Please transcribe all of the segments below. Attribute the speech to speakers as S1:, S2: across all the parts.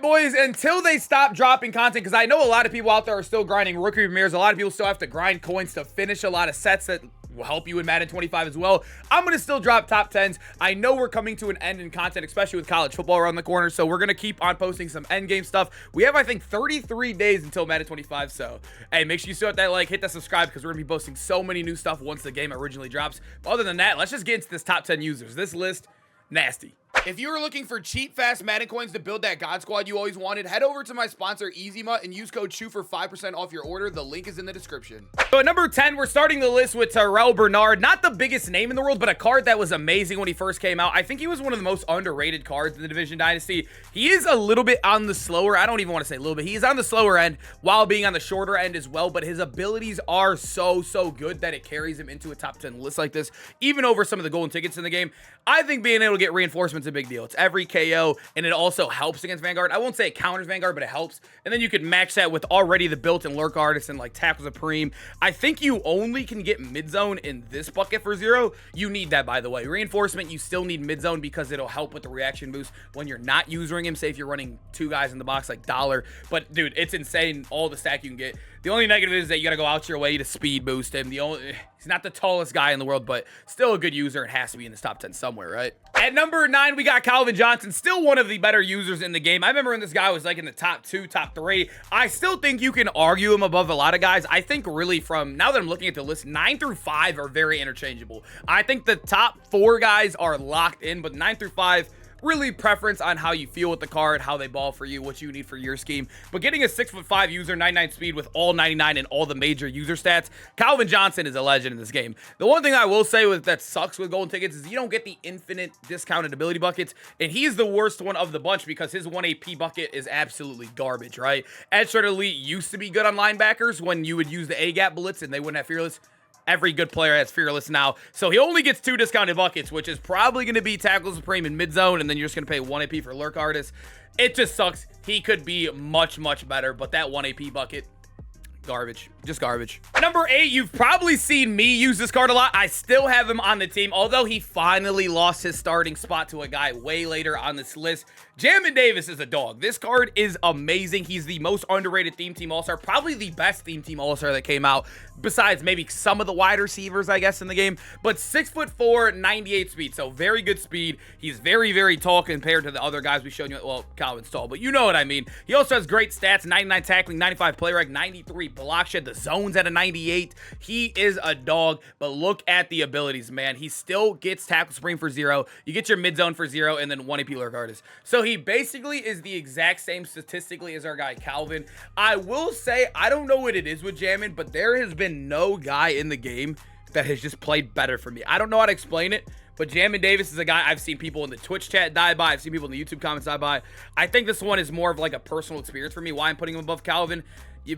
S1: boys, until they stop dropping content, because I know a lot of people out there are still grinding rookie premieres. A lot of people still have to grind coins to finish a lot of sets that will help you in Madden 25 as well. I'm going to still drop top 10s. I know we're coming to an end in content, especially with college football around the corner, so we're going to keep on posting some endgame stuff. We have, I think, 33 days until Madden 25, so hey, make sure you still hit that like, hit that subscribe, because we're going to be posting so many new stuff once the game originally drops. But other than that, let's just get into this top 10 users. This list, nasty. If you are looking for cheap, fast Madden coins to build that God Squad you always wanted, head over to my sponsor, EasyMut, and use code CHEW for 5% off your order. The link is in the description. So at number 10, we're starting the list with Terrell Bernard. Not the biggest name in the world, but a card that was amazing when he first came out. I think he was one of the most underrated cards in the Division Dynasty. He is a little bit on the slower, I don't even want to say a little bit, he is on the slower end while being on the shorter end as well, but his abilities are so good that it carries him into a top 10 list like this, even over some of the golden tickets in the game. I think being able to get reinforcements is a big deal. It's every KO, and it also helps against Vanguard. I won't say it counters Vanguard, but it helps. And then you could match that with already the built-in Lurk Artist and like Tackle Supreme. I think you only can get mid-zone in this bucket for 0. You need that, by the way. Reinforcement, you still need mid-zone because it'll help with the reaction boost when you're not using him. Say if you're running 2 guys in the box like Dollar. But, dude, it's insane all the stack you can get. The only negative is that you got to go out your way to speed boost him. He's not the tallest guy in the world, but still a good user and has to be in this top 10 somewhere, right? At number 9, we got Calvin Johnson, still one of the better users in the game. I remember when this guy was like in the top 2, top 3. I still think you can argue him above a lot of guys. I think really from, now that I'm looking at the list, 9 through 5 are very interchangeable. I think the top 4 guys are locked in, but 9 through 5, really preference on how you feel with the card, how they ball for you, what you need for your scheme. But getting a 6'5" user, 99 speed with all 99 and all the major user stats, Calvin Johnson is a legend in this game. The one thing I will say that sucks with golden tickets is you don't get the infinite discounted ability buckets, and he's the worst one of the bunch because his 1 AP bucket is absolutely garbage, right? Edge Shredder Elite used to be good on linebackers when you would use the A-gap blitz and they wouldn't have Fearless. Every good player has Fearless now. So he only gets 2 discounted buckets, which is probably going to be Tackle Supreme in mid-zone, and then you're just going to pay 1 AP for Lurk Artist. It just sucks. He could be much better, but that 1 AP bucket, garbage. Just garbage. Number 8, you've probably seen me use this card a lot. I still have him on the team, although he finally lost his starting spot to a guy way later on this list. Jamin Davis is a dog. This card is amazing. He's the most underrated Theme Team All-Star, probably the best Theme Team All-Star that came out, besides maybe some of the wide receivers, I guess, in the game. But 6'4", 98 speed, so very good speed. He's very tall compared to the other guys we showed you. Well, Calvin's tall, but you know what I mean. He also has great stats, 99 tackling, 95 play rec, 93 block shed. The zone's at a 98. He is a dog, but look at the abilities, man. He still gets Tackle Supreme for 0. You get your mid-zone for 0, and then 1 AP Lurk Artist. So he basically is the exact same statistically as our guy Calvin. I will say, I don't know what it is with Jamin, but there has been no guy in the game that has just played better for me. I don't know how to explain it, but Jamin Davis is a guy I've seen people in the Twitch chat die by. I've seen people in the YouTube comments die by. I think this one is more of like a personal experience for me, why I'm putting him above Calvin.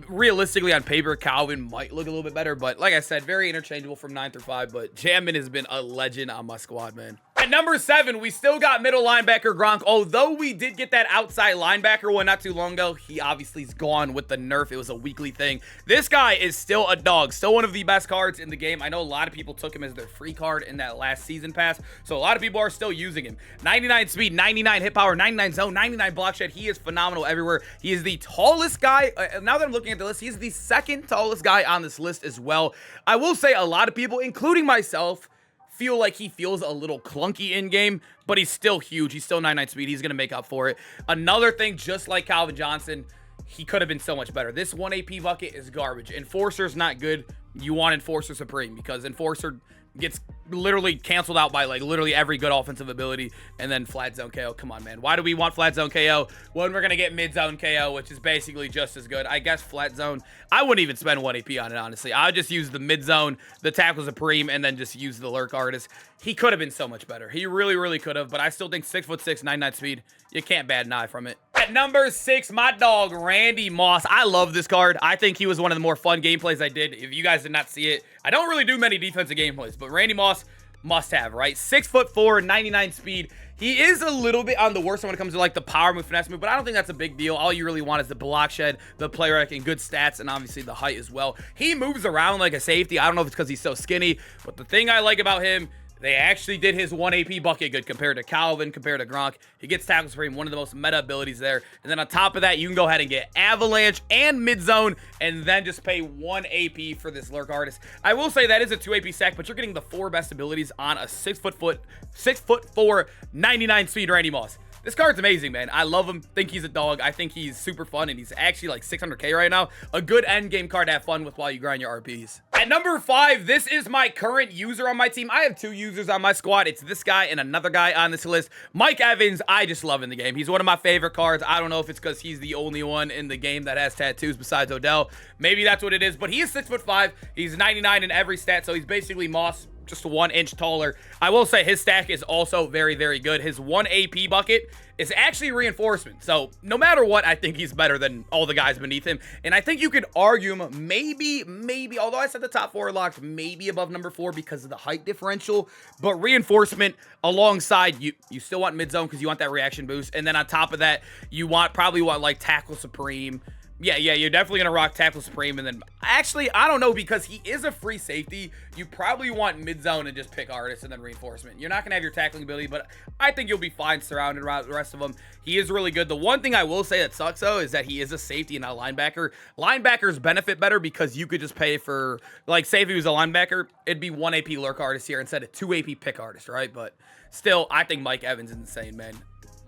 S1: Realistically, on paper, Calvin might look a little bit better, but like I said, very interchangeable from 9 through 5, but Jamin has been a legend on my squad, man. At number 7, we still got middle linebacker Gronk. Although we did get that outside linebacker one not too long ago, he obviously is gone with the nerf. It was a weekly thing. This guy is still a dog, still one of the best cards in the game. I know a lot of people took him as their free card in that last season pass, so a lot of people are still using him. 99 speed, 99 hit power, 99 zone, 99 block shed. He is phenomenal everywhere. He is the tallest guy. Now that I'm looking at the list, he's the 2nd tallest guy on this list as well. I will say a lot of people, including myself, feel like he feels a little clunky in game, but he's still huge. He's still 99 speed. He's going to make up for it. Another thing, just like Calvin Johnson, he could have been so much better. This 1 AP bucket is garbage. Enforcer's not good. You want Enforcer Supreme because Enforcer gets literally canceled out by like literally every good offensive ability, and then flat zone KO. Come on, man. Why do we want flat zone KO when we're gonna get mid zone KO, which is basically just as good? I guess flat zone, I wouldn't even spend 1 AP on it, honestly. I would just use the mid zone, the Tackle Supreme, and then just use the Lurk Artist. He could have been so much better. He really could have, but I still think 6'6", 99 speed, you can't bat an eye from it. At number 6, my dog Randy Moss. I love this card. I think he was one of the more fun gameplays I did. If you guys did not see it, I don't really do many defensive gameplays, but Randy Moss, must have, right? 6'4", 99 speed. He is a little bit on the worst when it comes to like the power move, finesse move, but I don't think that's a big deal. All you really want is the block shed, the play rec, and good stats, and obviously the height as well. He moves around like a safety. I don't know if it's because he's so skinny, but the thing I like about him, They actually did his 1 AP bucket good compared to Calvin, compared to Gronk. He gets Tackle Supreme, one of the most meta abilities there. And then on top of that, you can go ahead and get Avalanche and Mid Zone, and then just pay 1 AP for this Lurk Artist. I will say that is a 2 AP stack, but you're getting the 4 best abilities on a 6'4", 99 speed Randy Moss. This card's amazing, man. I love him. Think he's a dog. I think he's super fun, and he's actually like 600k right now. A good end game card to have fun with while you grind your RPs. At number 5, this is my current user on my team. I have 2 users on my squad. It's this guy and another guy on this list. Mike Evans, I just love in the game. He's one of my favorite cards. I don't know if it's because he's the only one in the game that has tattoos besides Odell. Maybe that's what it is, but he is 6'5". He's 99 in every stat, so he's basically Moss, just 1 inch taller. I will say his stack is also very, very good. His 1 AP bucket is actually reinforcement. So no matter what, I think he's better than all the guys beneath him. And I think you could argue him maybe, although I said the top 4 are locked, maybe above number 4 because of the height differential. But reinforcement alongside, you still want mid zone because you want that reaction boost. And then on top of that, you probably want like Tackle Supreme. Yeah, you're definitely going to rock Tackle Supreme. And then, actually, I don't know, because he is a free safety. You probably want mid-zone and just pick Artist and then Reinforcement. You're not going to have your tackling ability, but I think you'll be fine surrounded around the rest of them. He is really good. The one thing I will say that sucks, though, is that he is a safety and not a linebacker. Linebackers benefit better because you could just pay for, like, say if he was a linebacker, it'd be 1 AP Lurk Artist here instead of 2 AP Pick Artist, right? But still, I think Mike Evans is insane, man.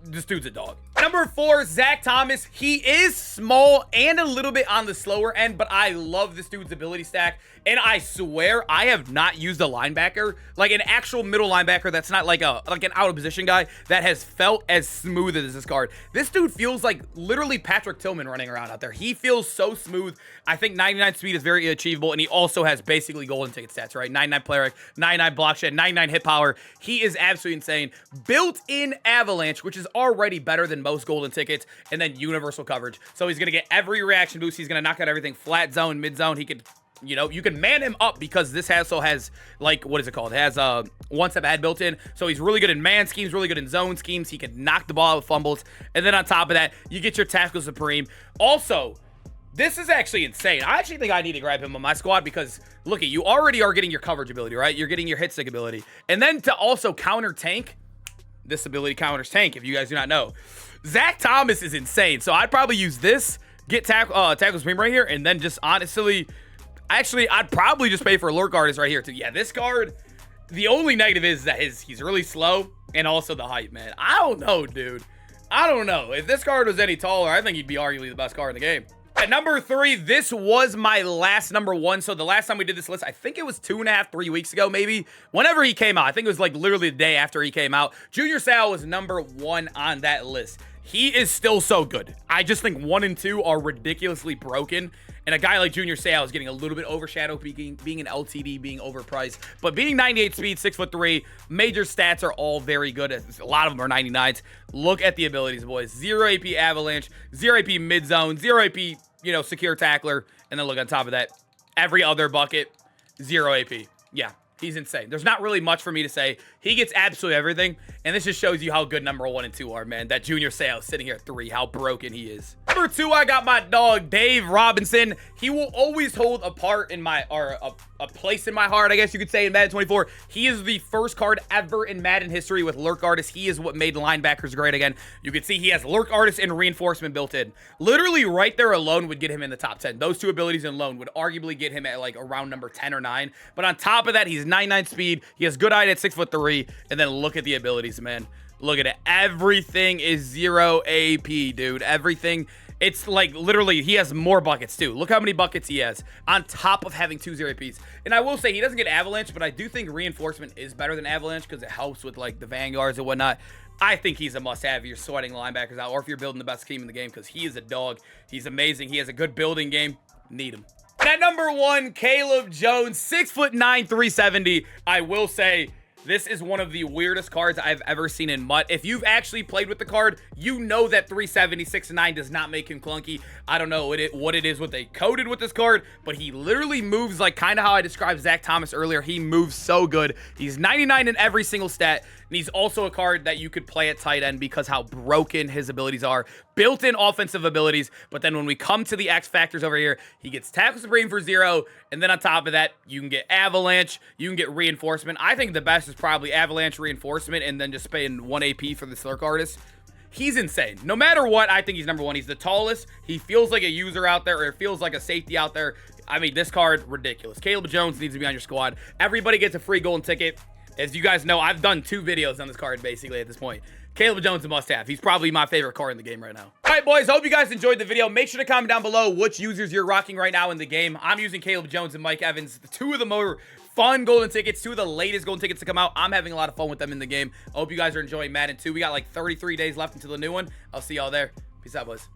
S1: This dude's a dog. Number 4, Zach Thomas. He is small and a little bit on the slower end, but I love this dude's ability stack. And I swear I have not used a linebacker, like an actual middle linebacker that's not like an out of position guy, that has felt as smooth as this card. This dude feels like literally Patrick Tillman running around out there. He feels so smooth. I think 99 speed is very achievable, and he also has basically golden ticket stats, right? 99 play rec, 99 block shed, 99 hit power. He is absolutely insane. Built-in Avalanche, which is already better than most golden tickets, and then universal coverage. So he's going to get every reaction boost. He's going to knock out everything. Flat zone, mid zone. He could, you know, you can man him up because this also has, like, what is it called? It has one-step add built in. So he's really good in man schemes, really good in zone schemes. He can knock the ball out with fumbles. And then on top of that, you get your Tackle Supreme. Also, this is actually insane. I actually think I need to grab him on my squad because, look, you already are getting your coverage ability, right? You're getting your hit stick ability. And then to also counter tank, this ability counters tank, if you guys do not know. Zach Thomas is insane. So I'd probably use this, get Tackle Supreme right here, and then just honestly, actually, I'd probably just pay for a Lurk Artist right here too. Yeah, this card, the only negative is that he's really slow, and also the height, man. I don't know, dude. I don't know. If this card was any taller, I think he'd be arguably the best card in the game. At number 3, this was my last number 1. So the last time we did this list, I think it was 2.5, 3 weeks ago, maybe. Whenever he came out. I think it was like literally the day after he came out. Junior Seau was number 1 on that list. He is still so good. I just think 1 and 2 are ridiculously broken. And a guy like Junior Seau is getting a little bit overshadowed, being an LTD, being overpriced. But being 98 speed, 6'3", major stats are all very good. A lot of them are 99s. Look at the abilities, boys. 0 AP Avalanche, 0 AP Mid Zone, 0 AP, you know, Secure Tackler. And then look on top of that, every other bucket, 0 AP. Yeah. He's insane. There's not really much for me to say. He gets absolutely everything. And this just shows you how good number 1 and 2 are, man. That Junior Seau sitting here at 3, how broken he is. Number 2, I got my dog, Dave Robinson. He will always hold a part in my, or a place in my heart, I guess you could say, in Madden 24. He is the first card ever in Madden history with Lurk Artist. He is what made linebackers great again. You can see he has Lurk Artist and Reinforcement built in. Literally right there alone would get him in the top 10. Those 2 abilities alone would arguably get him at like around number 10 or 9. But on top of that, he's 99 speed. He has good height at 6'3". And then look at the abilities, man. Look at it. Everything is 0 AP, dude. Everything. It's like literally he has more buckets too. Look how many buckets he has on top of having 2 0 APs. And I will say he doesn't get Avalanche, but I do think Reinforcement is better than Avalanche because it helps with like the Vanguards and whatnot. I think he's a must-have if you're sweating linebackers out or if you're building the best team in the game because he is a dog. He's amazing. He has a good building game. Need him. At number 1, Caleb Jones, 6'9", 370. I will say, this is one of the weirdest cards I've ever seen in MUT. If you've actually played with the card, you know that 370, 6'9" does not make him clunky. I don't know what it is, what they coded with this card, but he literally moves like kind of how I described Zach Thomas earlier. He moves so good. He's 99 in every single stat, and he's also a card that you could play at tight end because how broken his abilities are. built-in offensive abilities, but then when we come to the X factors over here, he gets Tackle Supreme for 0, and then on top of that, you can get Avalanche, you can get Reinforcement. I think the best is probably Avalanche, Reinforcement, and then just paying 1 AP for the Slurk Artist. He's insane. No matter what, I think he's number 1. He's the tallest. He feels like a user out there, or it feels like a safety out there. I mean, this card, ridiculous. Caleb Jones needs to be on your squad. Everybody gets a free golden ticket. As you guys know, I've done 2 videos on this card, basically, at this point. Caleb Jones is a must-have. He's probably my favorite card in the game right now. All right, boys, hope you guys enjoyed the video. Make sure to comment down below which users you're rocking right now in the game. I'm using Caleb Jones and Mike Evans, 2 of the more fun golden tickets, 2 of the latest golden tickets to come out. I'm having a lot of fun with them in the game. I hope you guys are enjoying Madden 2. We got like 33 days left until the new one. I'll see y'all there. Peace out, boys.